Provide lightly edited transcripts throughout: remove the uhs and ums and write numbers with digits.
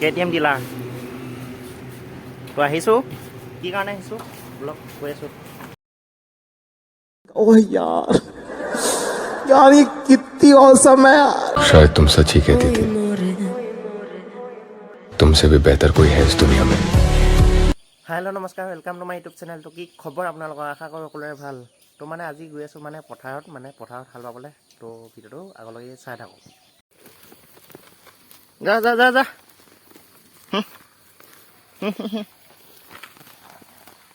KTM dealer তো আহিছোঁ কি কাৰণে আহিছোঁ ব্লগ কৈ আছোঁ। ओह यार यार ये कितनी औसम है यार। शायद तुम सच ही कहती थी, तुमसे भी बेहतर कोई है इस दुनिया में। হেল্ল' নমস্কাৰ, welcome to my YouTube channel. তো কি খবৰ আপোনালোকৰ? আশা কৰোঁ সকলোৰে ভাল। তো মানে আজি গৈ আছোঁ পথাৰত হাল বাবলৈ। তো ভিডিঅ'টো আগলৈকে চাই থাকক। যা যা যা যা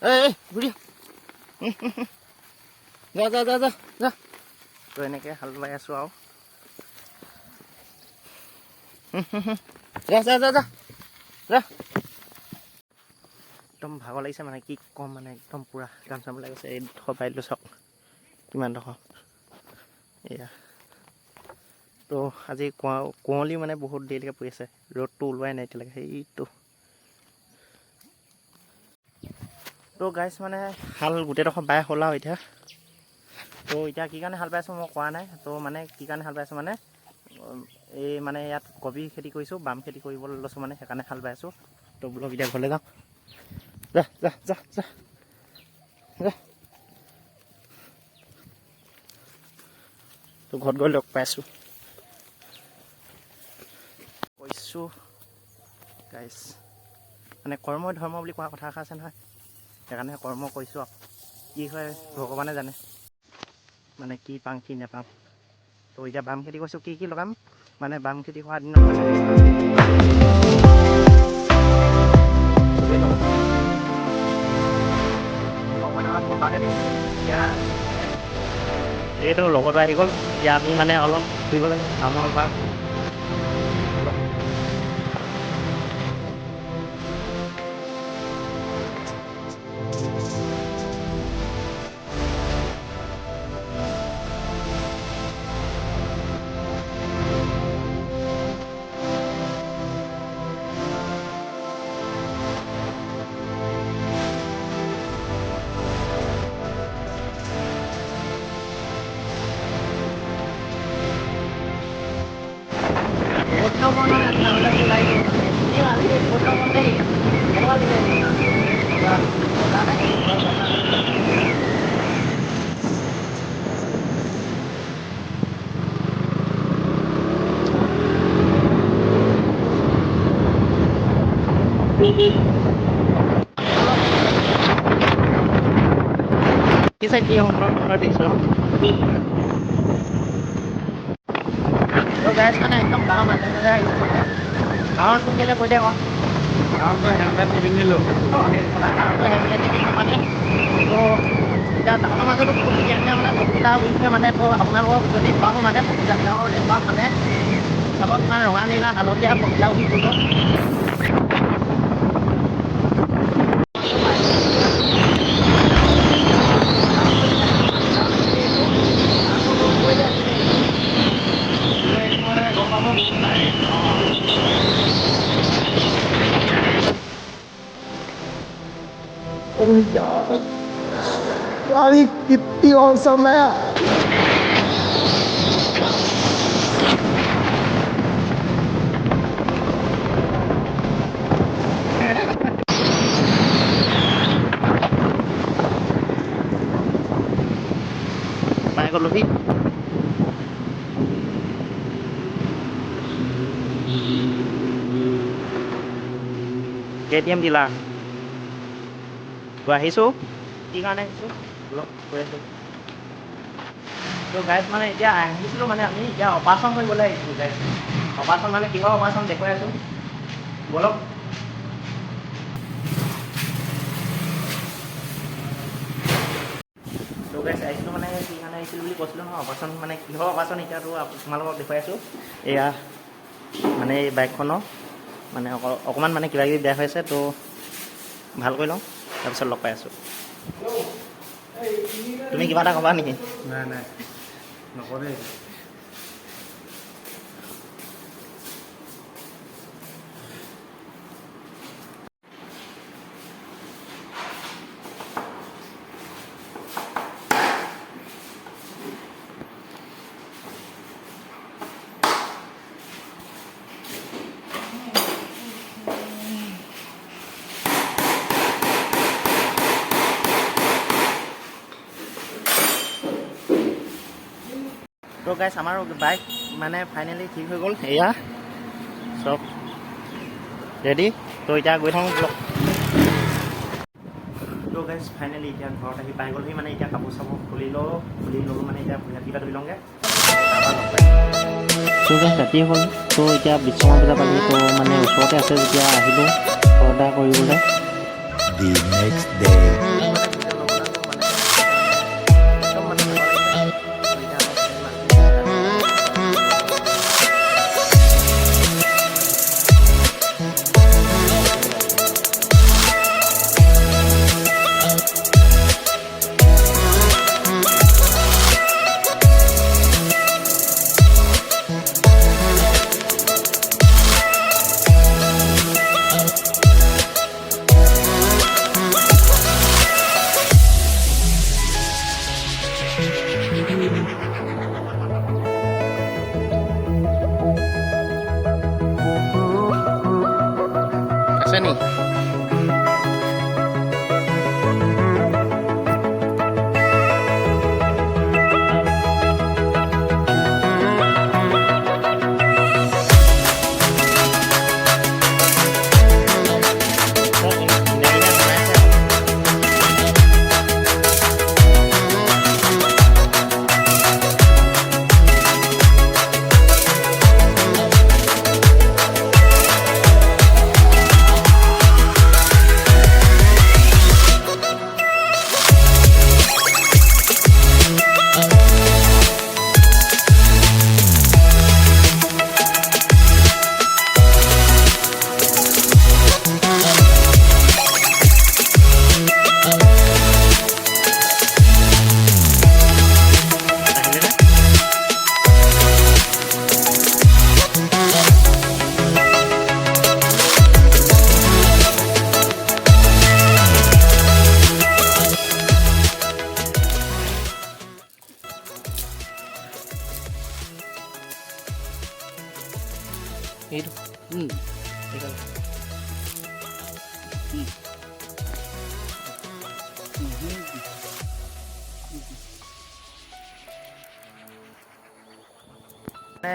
এই ঘূৰি যা যা যা যা যা। তো এনেকৈ হাল বাই আছোঁ আৰু যা যা যা যা যা। একদম ভাগৰ লাগিছে কি ক'ম একদম পূৰা কাম চাম ওলাই গৈছে। এই ডোখৰ বাই দিলোঁ চাওক কিমান ডোখৰ এয়া। তো আজি কুঁৱলী বহুত দেৰিলৈকে পৰি আছে, ৰ'দটো ওলোৱাই নাই এতিয়ালৈকে সেইটো। তো গাইছ হাল গোটেইডোখৰ বাই হ'ল আৰু এতিয়া। তো এতিয়া কি কাৰণে হাল বাইছোঁ মই কোৱা নাই। তো কি কাৰণে হাল বাইছোঁ এই ইয়াত কবি খেতি কৰিছোঁ, বাম খেতি কৰিবলৈ লৈছোঁ সেইকাৰণে হাল বাই আছোঁ। তো বোলো এতিয়া ঘৰলৈ যাওঁ। যা যা যা যা যা। তো ঘৰত গৈ লগ পাইছোঁ কৈছোঁ গাইছ। কৰ্মই ধৰ্ম বুলি কোৱা কথা এষাৰ আছে নহয়, সেইকাৰণে কৰ্ম কৰিছোঁ আৰু কি হয় ভগৱানে জানে কি পাওঁ কি নাপাওঁ। তো এতিয়া বাম খেতি কৰিছোঁ, কি লগাম বাম খেতি কৰা দিনত এইটো লগতো আহি গ'ল। এতিয়া আমি অলপ ফুৰিব লাগে কামৰ পৰা। Kisah dia orang di sana. तो गैस एकदम काम आता है गाँव तुम के कोई देखो गाँव तो हेलमेट निपिंधि लो हेलमेट निपिंधि तो এতিয়া ডাঙৰ মাজতো বহুত ধুনীয়া সুবিধা হৈছে তো আপোনালোকক যদি পাওঁ পখিলাবিলাকৰ এবাৰ চাব ৰঙা নীলা হালধীয়া পখিলা উঠি গ'ল। ओह यार यार ये कितनी औसम है यार। পাই গ'লো সি KTM ডিলাৰ। তো আহিছোঁ কি কাৰণে আহিছোঁ ব্লগ কৈ আছোঁ। তো গাইজ এতিয়া আহিছিলোঁ আমি এতিয়া অপাৰেশ্যন কৰিবলৈ আহিছোঁ গাইজ। অপাৰেশ্যন কিহৰ অপাৰেশ্যন দেখুৱাই আছোঁ বলক। তো গাইজ আহিছিলোঁ কি কাৰণে আহিছিলোঁ বুলি কৈছিলোঁ নহয়, অপাৰেশ্যন কিহৰ অপাৰেশ্যন এতিয়াতো তোমালোকক দেখুৱাই আছোঁ। এয়া এই বাইকখনৰ অকণমান কিবা কিবি বেয়া হৈ আছে। তো ভাল কৰি লওঁ তাৰপিছত লগ পাই আছোঁ। তুমি কিবা এটা ক'বা নেকি? নাই নাই নকৰে। তো গাইছ আমাৰ বাইক মানে ফাইনেলি ঠিক হৈ গ'ল এয়া চব ৰেডি তো এতিয়া গৈ থাকোঁ ব্লগ তো গাইছ ফাইনেলি এতিয়া ঘৰত আহি পাই গ'লহি মানে এতিয়া কাপোৰ চাপোৰ খুলি ল'লোঁ মানে এতিয়া ভূঞাকেইটা ধুই লওঁগৈ তো গাইছ ৰাতি হ'ল তো এতিয়া বিশ্বকৰ্মা পূজা পালি তো মানে ওচৰতে আছে যেতিয়া আহিলোঁ অৰ্ডাৰ কৰিবলৈ The next day. আছে নি এইটো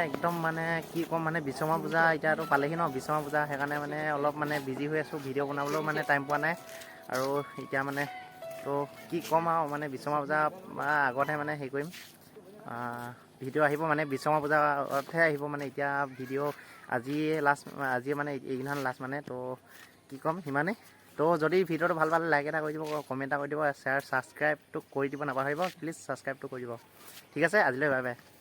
একদম মানে কি ক'ম মানে বিশ্বকৰ্মা পূজা এতিয়াতো পালেহি ন বিশ্বকৰ্মা পূজা সেইকাৰণে মানে অলপ মানে বিজি হৈ আছোঁ ভিডিঅ' বনাবলৈও মানে টাইম পোৱা নাই আৰু এতিয়া মানে তো কি ক'ম আৰু মানে বিশ্বকৰ্মা পূজা আগতহে মানে হেৰি কৰিম ভিডিঅ' আহিব মানে বিশ্বকৰ্মা পূজাতহে আহিব মানে এতিয়া ভিডিঅ' আজিয়ে মানে এইদিনাখন লাষ্ট মানে তো কি ক'ম সিমানেই তো যদি ভিডিঅ'টো ভাল পালে লাইক এটা কৰি দিব কমেণ্ট এটা কৰি দিব শ্বেয়াৰ ছাবস্ক্ৰাইবটো কৰি দিব নাপাহৰিব প্লিজ ছাবস্ক্ৰাইবটো কৰি দিব ঠিক আছে আজিলৈ বাই বাই